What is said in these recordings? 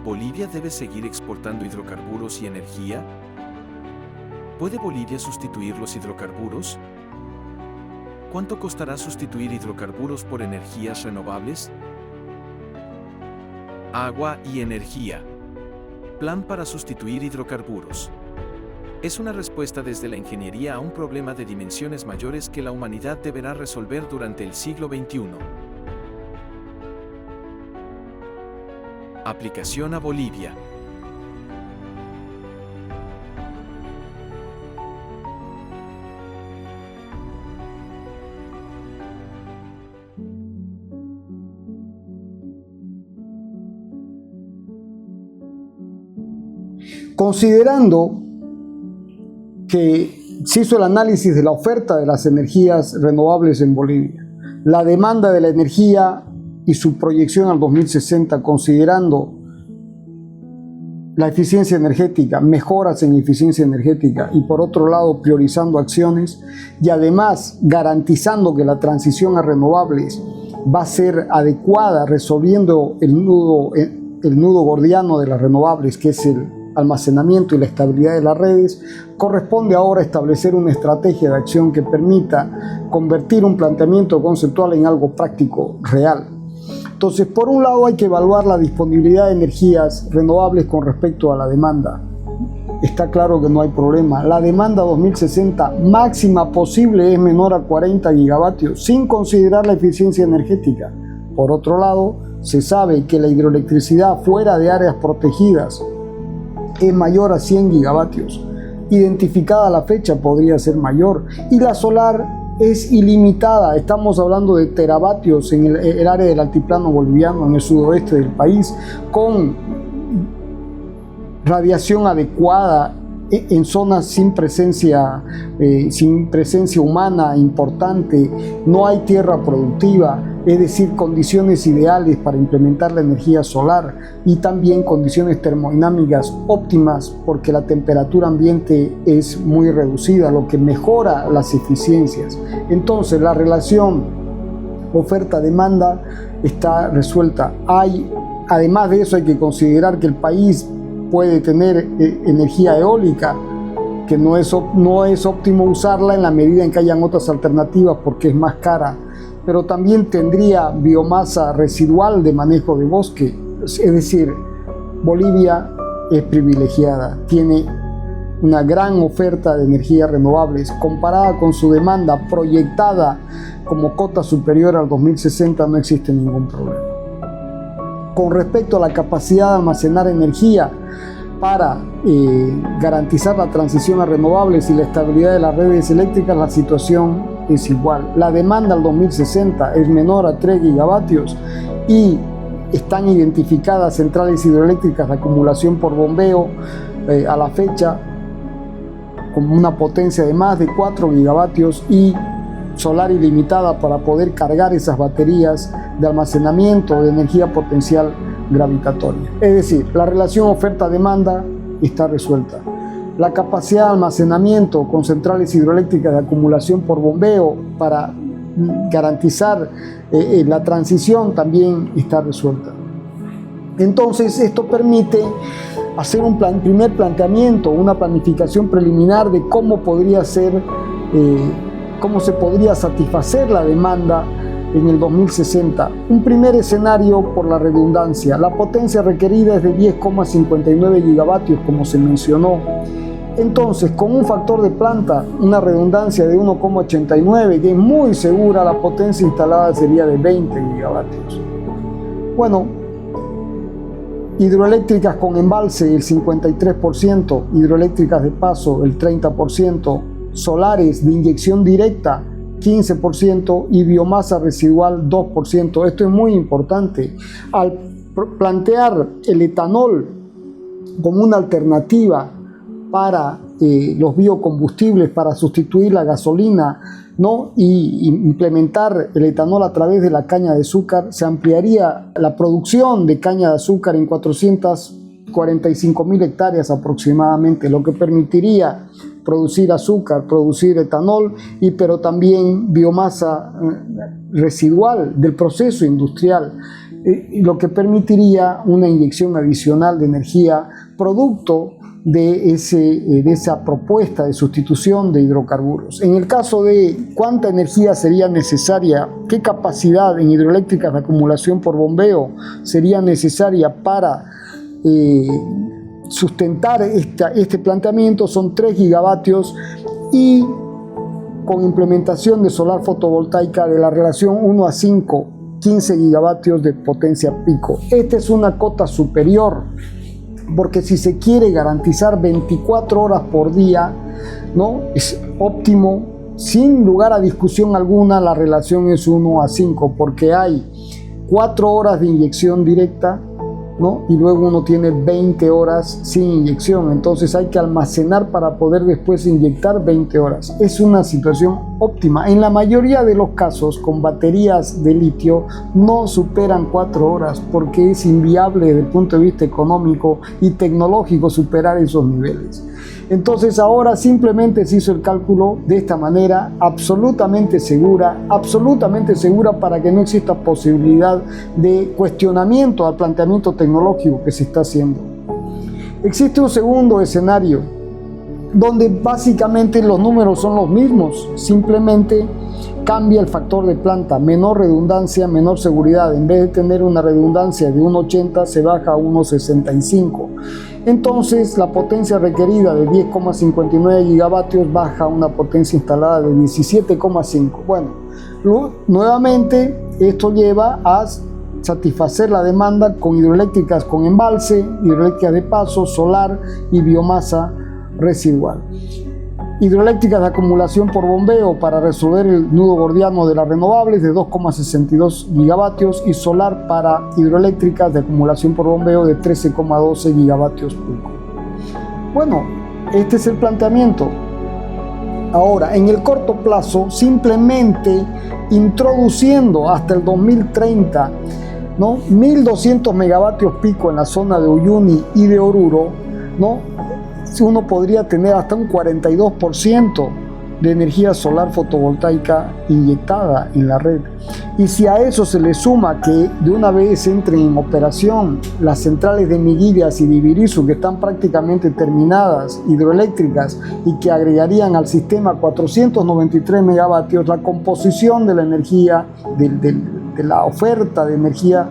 ¿Bolivia debe seguir exportando hidrocarburos y energía? ¿Puede Bolivia sustituir los hidrocarburos? ¿Cuánto costará sustituir hidrocarburos por energías renovables? Agua y energía. Plan para sustituir hidrocarburos. Es una respuesta desde la ingeniería a un problema de dimensiones mayores que la humanidad deberá resolver durante el siglo XXI. Aplicación a Bolivia. Considerando que se hizo el análisis de la oferta de las energías renovables en Bolivia, la demanda de la energía y su proyección al 2060, considerando la eficiencia energética, mejoras en eficiencia energética y por otro lado priorizando acciones y además garantizando que la transición a renovables va a ser adecuada, resolviendo el nudo gordiano de las renovables, que es el almacenamiento y la estabilidad de las redes, corresponde ahora establecer una estrategia de acción que permita convertir un planteamiento conceptual en algo práctico, real. Entonces, por un lado hay que evaluar la disponibilidad de energías renovables con respecto a la demanda. Está claro que no hay problema. La demanda 2060 máxima posible es menor a 40 gigavatios, sin considerar la eficiencia energética. Por otro lado, se sabe que la hidroelectricidad fuera de áreas protegidas es mayor a 100 gigavatios. Identificada la fecha podría ser mayor. Y la solar es ilimitada. Estamos hablando de teravatios en el área del altiplano boliviano, en el sudoeste del país, con radiación adecuada en zonas sin presencia humana importante. No hay tierra productiva, es decir, condiciones ideales para implementar la energía solar y también condiciones termodinámicas óptimas porque la temperatura ambiente es muy reducida, lo que mejora las eficiencias. Entonces, la relación oferta-demanda está resuelta. Además de eso, hay que considerar que el país puede tener energía eólica, que no es óptimo usarla en la medida en que hayan otras alternativas porque es más cara, pero también tendría biomasa residual de manejo de bosque. Es decir, Bolivia es privilegiada, tiene una gran oferta de energías renovables comparada con su demanda proyectada como cota superior al 2060, no existe ningún problema. Con respecto a la capacidad de almacenar energía para garantizar la transición a renovables y la estabilidad de las redes eléctricas, la situación es igual. La demanda al 2060 es menor a 3 gigavatios y están identificadas centrales hidroeléctricas de acumulación por bombeo a la fecha con una potencia de más de 4 gigavatios y solar ilimitada para poder cargar esas baterías de almacenamiento de energía potencial gravitatoria. Es decir, la relación oferta-demanda está resuelta. La capacidad de almacenamiento con centrales hidroeléctricas de acumulación por bombeo para garantizar la transición también está resuelta. Entonces, esto permite hacer un primer planteamiento, una planificación preliminar de cómo se podría satisfacer la demanda en el 2060. Un primer escenario por la redundancia. La potencia requerida es de 10,59 gigavatios, como se mencionó. Entonces, con un factor de planta, una redundancia de 1,89, que es muy segura, la potencia instalada sería de 20 gigavatios. Bueno, hidroeléctricas con embalse el 53%, hidroeléctricas de paso el 30%, solares de inyección directa 15% y biomasa residual 2%. Esto es muy importante. Al plantear el etanol como una alternativa para los biocombustibles, para sustituir la gasolina, ¿no? Y implementar el etanol a través de la caña de azúcar, se ampliaría la producción de caña de azúcar en 445.000 hectáreas aproximadamente, lo que permitiría producir azúcar, producir etanol, pero también biomasa residual del proceso industrial. lo que permitiría una inyección adicional de energía producto de esa propuesta de sustitución de hidrocarburos. En el caso de cuánta energía sería necesaria, qué capacidad en hidroeléctricas de acumulación por bombeo sería necesaria para sustentar este planteamiento, son 3 gigavatios y con implementación de solar fotovoltaica de la relación 1:5, 15 gigavatios de potencia pico. Esta es una cota superior, porque si se quiere garantizar 24 horas por día, ¿no? Es óptimo, sin lugar a discusión alguna, la relación es 1:5, porque hay 4 horas de inyección directa, ¿no? Y luego uno tiene 20 horas sin inyección, entonces hay que almacenar para poder después inyectar 20 horas. Es una situación óptima. En la mayoría de los casos, con baterías de litio no superan 4 horas porque es inviable desde el punto de vista económico y tecnológico superar esos niveles. Entonces ahora simplemente se hizo el cálculo de esta manera, absolutamente segura para que no exista posibilidad de cuestionamiento al planteamiento tecnológico que se está haciendo. Existe un segundo escenario donde básicamente los números son los mismos, simplemente cambia el factor de planta, menor redundancia, menor seguridad. En vez de tener una redundancia de 1,80 se baja a 1,65. Entonces la potencia requerida de 10,59 gigavatios baja a una potencia instalada de 17,5. Bueno, nuevamente esto lleva a satisfacer la demanda con hidroeléctricas con embalse, hidroeléctricas de paso, solar y biomasa residual. Hidroeléctricas de acumulación por bombeo para resolver el nudo gordiano de las renovables de 2,62 gigavatios y solar para hidroeléctricas de acumulación por bombeo de 13,12 gigavatios pico. Bueno, este es el planteamiento. Ahora, en el corto plazo, simplemente introduciendo hasta el 2030, ¿no? 1.200 megavatios pico en la zona de Uyuni y de Oruro, ¿no? Uno podría tener hasta un 42% de energía solar fotovoltaica inyectada en la red. Y si a eso se le suma que de una vez entren en operación las centrales de Miguillas y de Ibirizu, que están prácticamente terminadas, hidroeléctricas, y que agregarían al sistema 493 megavatios, la composición de la energía, de la oferta de energía,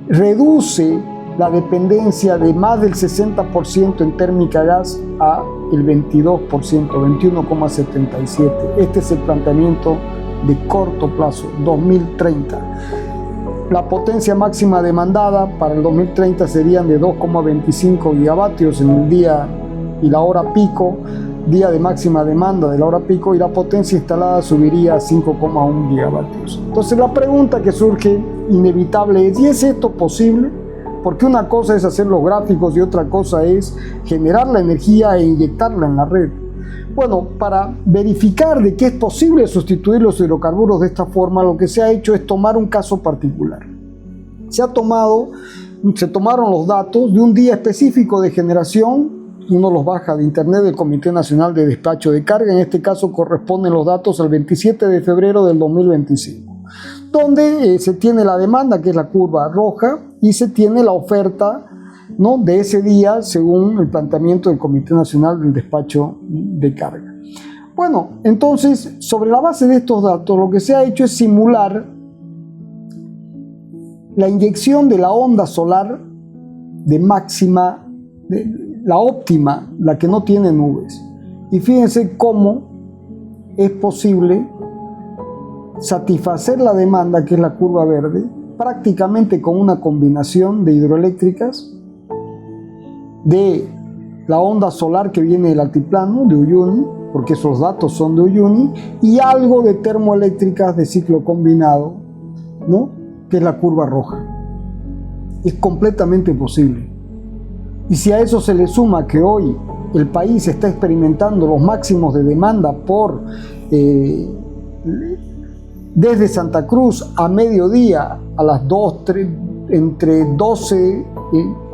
reduce la dependencia de más del 60% en térmica gas a el 22%, 21,77%. Este es el planteamiento de corto plazo, 2030. La potencia máxima demandada para el 2030 serían de 2,25 gigavatios en el día y la hora pico, día de máxima demanda de la hora pico, y la potencia instalada subiría a 5,1 gigavatios. Entonces la pregunta que surge inevitable es, ¿y es esto posible? Porque una cosa es hacer los gráficos y otra cosa es generar la energía e inyectarla en la red. Bueno, para verificar de que es posible sustituir los hidrocarburos de esta forma, lo que se ha hecho es tomar un caso particular. Se tomaron los datos de un día específico de generación, uno los baja de internet del Comité Nacional de Despacho de Carga, en este caso corresponden los datos al 27 de febrero del 2025, donde se tiene la demanda, que es la curva roja, y se tiene la oferta, ¿no?, de ese día según el planteamiento del Comité Nacional del Despacho de Carga. Bueno, entonces, sobre la base de estos datos, lo que se ha hecho es simular la inyección de la onda solar de máxima, la óptima, la que no tiene nubes. Y fíjense cómo es posible satisfacer la demanda, que es la curva verde, prácticamente con una combinación de hidroeléctricas, de la onda solar que viene del altiplano de Uyuni, porque esos datos son de Uyuni, y algo de termoeléctricas de ciclo combinado, ¿no?, que es la curva roja. Es completamente posible. Y si a eso se le suma que hoy el país está experimentando los máximos de demanda por desde Santa Cruz a mediodía, a las 2, 3, entre 12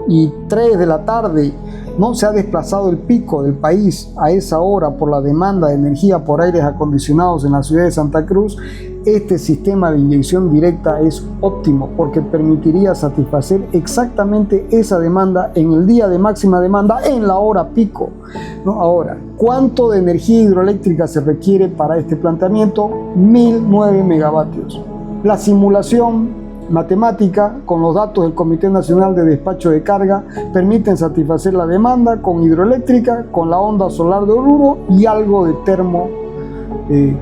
y 3 de la tarde, ¿no? Se ha desplazado el pico del país a esa hora por la demanda de energía por aires acondicionados en la ciudad de Santa Cruz. Este sistema de inyección directa es óptimo porque permitiría satisfacer exactamente esa demanda en el día de máxima demanda en la hora pico, ¿no? Ahora, ¿cuánto de energía hidroeléctrica se requiere para este planteamiento? 1009 megavatios. La simulación matemática con los datos del Comité Nacional de Despacho de Carga permiten satisfacer la demanda con hidroeléctrica, con la onda solar de Oruro y algo de termo,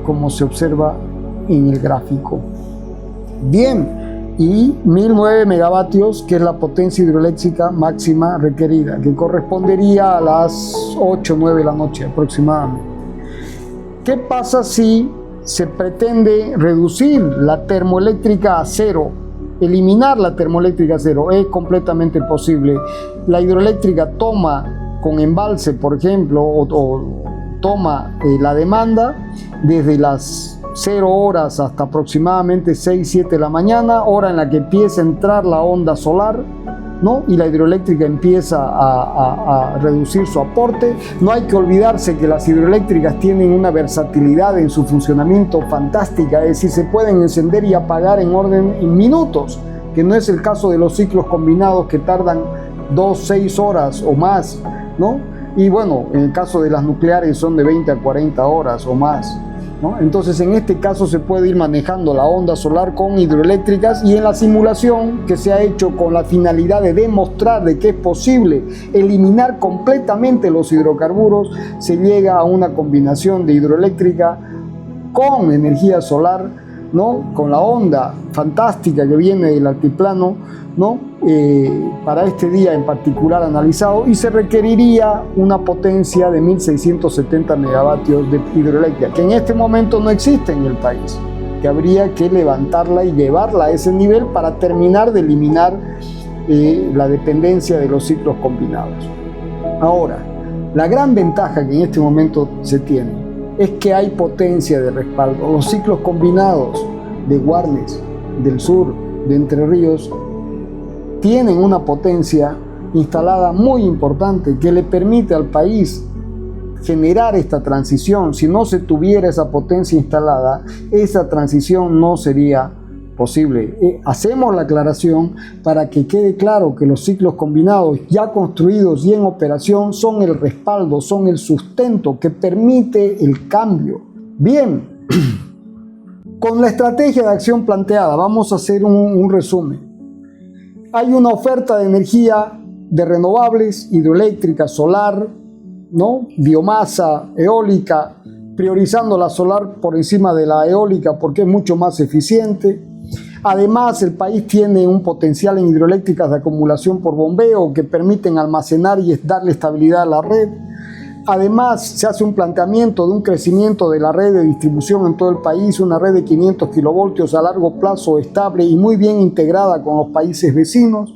como se observa en el gráfico. Bien, y 1009 megavatios, que es la potencia hidroeléctrica máxima requerida, que correspondería a las 8 o 9 de la noche aproximadamente. ¿Qué pasa si se pretende reducir la termoeléctrica a cero? Eliminar la termoeléctrica a cero es completamente posible. La hidroeléctrica toma con embalse, por ejemplo, o toma la demanda desde las 0 horas hasta aproximadamente 6, 7 de la mañana, hora en la que empieza a entrar la onda solar, ¿no? Y la hidroeléctrica empieza a reducir su aporte. No hay que olvidarse que las hidroeléctricas tienen una versatilidad en su funcionamiento fantástica, es decir, se pueden encender y apagar en minutos, que no es el caso de los ciclos combinados que tardan 2, 6 horas o más, ¿no? Y bueno, en el caso de las nucleares son de 20 a 40 horas o más, ¿no? Entonces, en este caso se puede ir manejando la onda solar con hidroeléctricas, y en la simulación que se ha hecho con la finalidad de demostrar de que es posible eliminar completamente los hidrocarburos, se llega a una combinación de hidroeléctrica con energía solar, ¿no? Con la onda fantástica que viene del altiplano, ¿no? Para este día en particular analizado, y se requeriría una potencia de 1670 megavatios de hidroeléctrica, que en este momento no existe en el país, que habría que levantarla y llevarla a ese nivel para terminar de eliminar la dependencia de los ciclos combinados. Ahora, la gran ventaja que en este momento se tiene es que hay potencia de respaldo. Los ciclos combinados de Guarnes, del sur, de Entre Ríos, tienen una potencia instalada muy importante que le permite al país generar esta transición. Si no se tuviera esa potencia instalada, esa transición no sería posible. Hacemos la aclaración para que quede claro que los ciclos combinados ya construidos y en operación son el respaldo, son el sustento que permite el cambio. Bien, con la estrategia de acción planteada, vamos a hacer un resumen. Hay una oferta de energía de renovables, hidroeléctrica, solar, ¿no? Biomasa, eólica, priorizando la solar por encima de la eólica porque es mucho más eficiente. Además, el país tiene un potencial en hidroeléctricas de acumulación por bombeo que permiten almacenar y darle estabilidad a la red. Además, se hace un planteamiento de un crecimiento de la red de distribución en todo el país, una red de 500 kilovoltios a largo plazo estable y muy bien integrada con los países vecinos,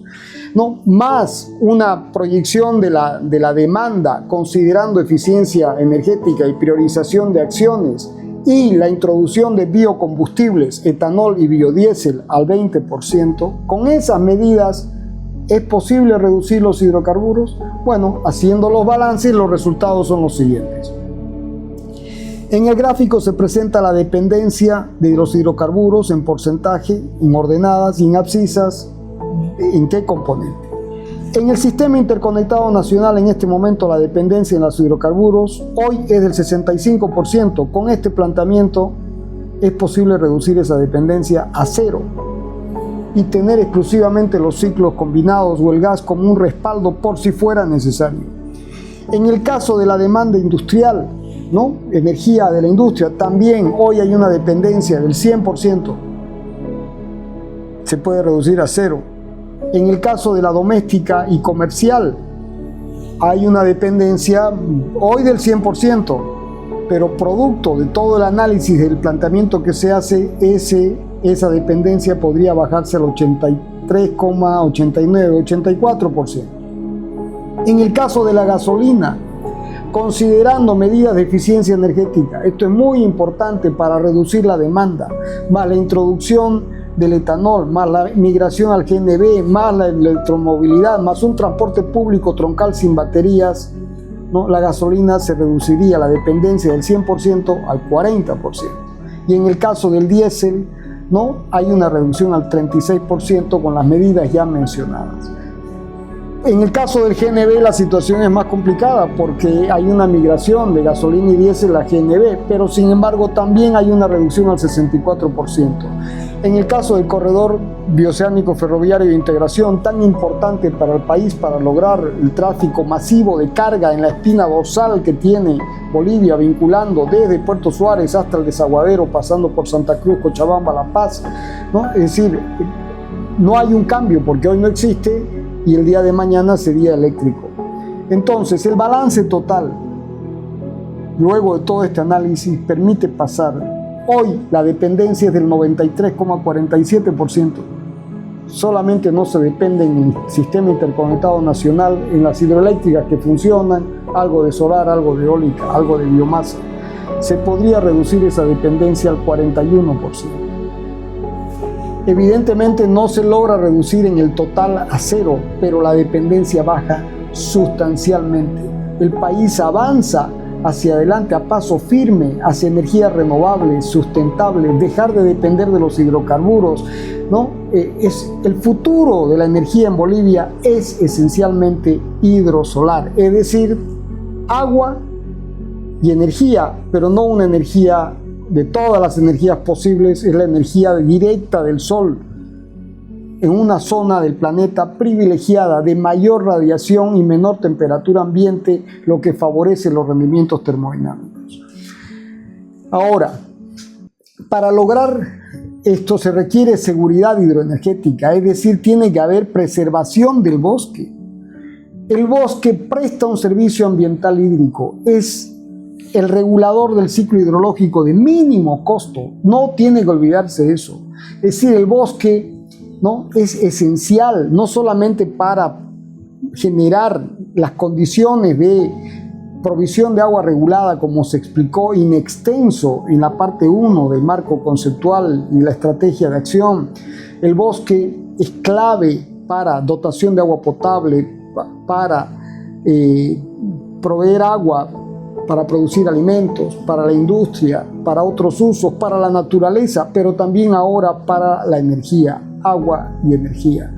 ¿no? Más una proyección de la demanda considerando eficiencia energética y priorización de acciones, y la introducción de biocombustibles, etanol y biodiesel al 20%. Con esas medidas, ¿es posible reducir los hidrocarburos? Bueno, haciendo los balances, los resultados son los siguientes. En el gráfico se presenta la dependencia de los hidrocarburos en porcentaje, en ordenadas y en abscisas. ¿En qué componente? En el sistema interconectado nacional, en este momento, la dependencia en los hidrocarburos hoy es del 65%. Con este planteamiento es posible reducir esa dependencia a cero y tener exclusivamente los ciclos combinados o el gas como un respaldo por si fuera necesario. En el caso de la demanda industrial, ¿no? Energía de la industria, también hoy hay una dependencia del 100%. Se puede reducir a cero. En el caso de la doméstica y comercial, hay una dependencia hoy del 100%, pero producto de todo el análisis del planteamiento que se hace, esa dependencia podría bajarse al 83,89, 84%. En el caso de la gasolina, considerando medidas de eficiencia energética, esto es muy importante para reducir la demanda, más la introducción del etanol, más la migración al GNV, más la electromovilidad, más un transporte público troncal sin baterías, ¿no? La gasolina se reduciría la dependencia del 100% al 40%. Y en el caso del diésel, ¿no? Hay una reducción al 36% con las medidas ya mencionadas. En el caso del GNV la situación es más complicada porque hay una migración de gasolina y diésel a GNV, pero sin embargo también hay una reducción al 64%. En el caso del corredor bioceánico ferroviario de integración, tan importante para el país para lograr el tráfico masivo de carga en la espina dorsal que tiene Bolivia, vinculando desde Puerto Suárez hasta el Desaguadero, pasando por Santa Cruz, Cochabamba, La Paz, ¿no? Es decir, no hay un cambio porque hoy no existe y el día de mañana sería eléctrico. Entonces, el balance total, luego de todo este análisis, permite pasar. Hoy la dependencia es del 93,47%. Solamente no se depende en el sistema interconectado nacional, en las hidroeléctricas que funcionan, algo de solar, algo de eólica, algo de biomasa. Se podría reducir esa dependencia al 41%. Evidentemente no se logra reducir en el total a cero, pero la dependencia baja sustancialmente. El país avanza hacia adelante a paso firme, hacia energías renovables, sustentables, dejar de depender de los hidrocarburos, ¿no? El futuro de la energía en Bolivia es esencialmente hidrosolar, es decir, agua y energía, pero no una energía de todas las energías posibles, es la energía directa del sol, en una zona del planeta privilegiada de mayor radiación y menor temperatura ambiente, lo que favorece los rendimientos termodinámicos. Ahora, para lograr esto se requiere seguridad hidroenergética, es decir, tiene que haber preservación del bosque. El bosque presta un servicio ambiental hídrico, es el regulador del ciclo hidrológico de mínimo costo, no tiene que olvidarse de eso. Es decir, el bosque, ¿no?, es esencial no solamente para generar las condiciones de provisión de agua regulada, como se explicó in extenso en la parte 1 del marco conceptual y la estrategia de acción. El bosque es clave para dotación de agua potable, para proveer agua, para producir alimentos, para la industria, para otros usos, para la naturaleza, pero también ahora para la energía, agua y energía.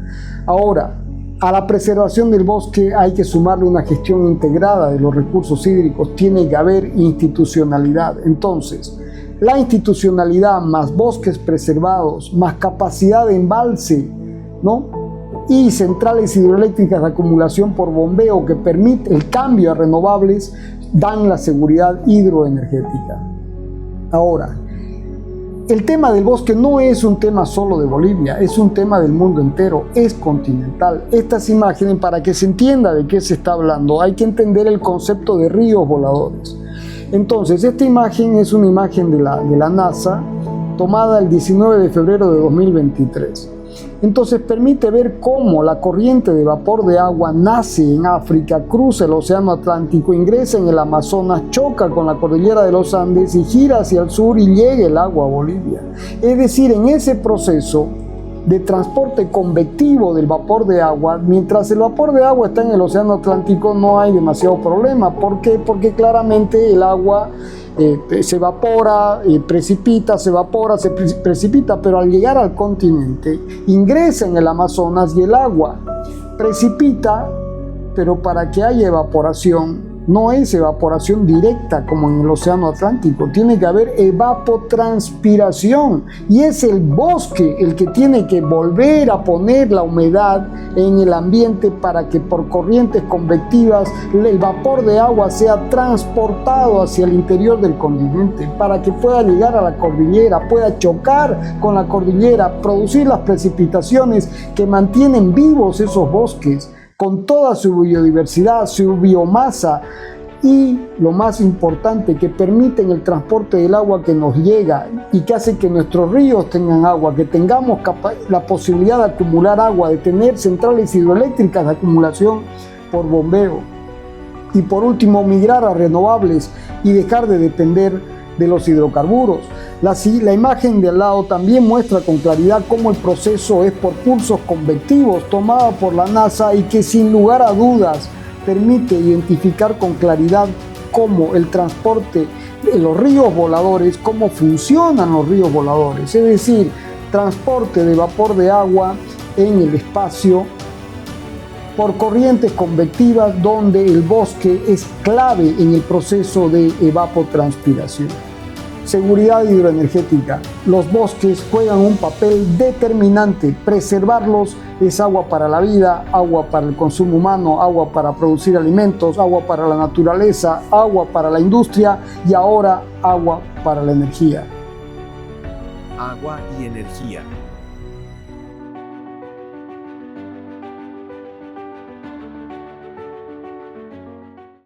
Ahora, a la preservación del bosque hay que sumarle una gestión integrada de los recursos hídricos, tiene que haber institucionalidad. Entonces, la institucionalidad más bosques preservados, más capacidad de embalse, ¿no?, y centrales hidroeléctricas de acumulación por bombeo que permite el cambio a renovables, dan la seguridad hidroenergética. Ahora, el tema del bosque no es un tema solo de Bolivia, es un tema del mundo entero, es continental. Estas imágenes, para que se entienda de qué se está hablando, hay que entender el concepto de ríos voladores. Entonces, esta imagen es una imagen de la NASA, tomada el 19 de febrero de 2023. Entonces permite ver cómo la corriente de vapor de agua nace en África, cruza el Océano Atlántico, ingresa en el Amazonas, choca con la cordillera de los Andes y gira hacia el sur y llega el agua a Bolivia. Es decir, en ese proceso de transporte convectivo del vapor de agua, mientras el vapor de agua está en el Océano Atlántico no hay demasiado problema. ¿Por qué? Porque claramente el agua se evapora, precipita, se evapora, se precipita, pero al llegar al continente ingresa en el Amazonas y el agua precipita, pero para que haya evaporación no es evaporación directa como en el Océano Atlántico, tiene que haber evapotranspiración y es el bosque el que tiene que volver a poner la humedad en el ambiente para que por corrientes convectivas el vapor de agua sea transportado hacia el interior del continente para que pueda llegar a la cordillera, pueda chocar con la cordillera, producir las precipitaciones que mantienen vivos esos bosques con toda su biodiversidad, su biomasa y, lo más importante, que permiten el transporte del agua que nos llega y que hace que nuestros ríos tengan agua, que tengamos la posibilidad de acumular agua, de tener centrales hidroeléctricas de acumulación por bombeo. Y por último, migrar a renovables y dejar de depender de los hidrocarburos. La imagen de al lado también muestra con claridad cómo el proceso es por pulsos convectivos tomada por la NASA y que sin lugar a dudas permite identificar con claridad cómo el transporte de los ríos voladores, cómo funcionan los ríos voladores, es decir, transporte de vapor de agua en el espacio por corrientes convectivas donde el bosque es clave en el proceso de evapotranspiración. Seguridad hidroenergética. Los bosques juegan un papel determinante. Preservarlos es agua para la vida, agua para el consumo humano, agua para producir alimentos, agua para la naturaleza, agua para la industria y ahora agua para la energía. Agua y energía.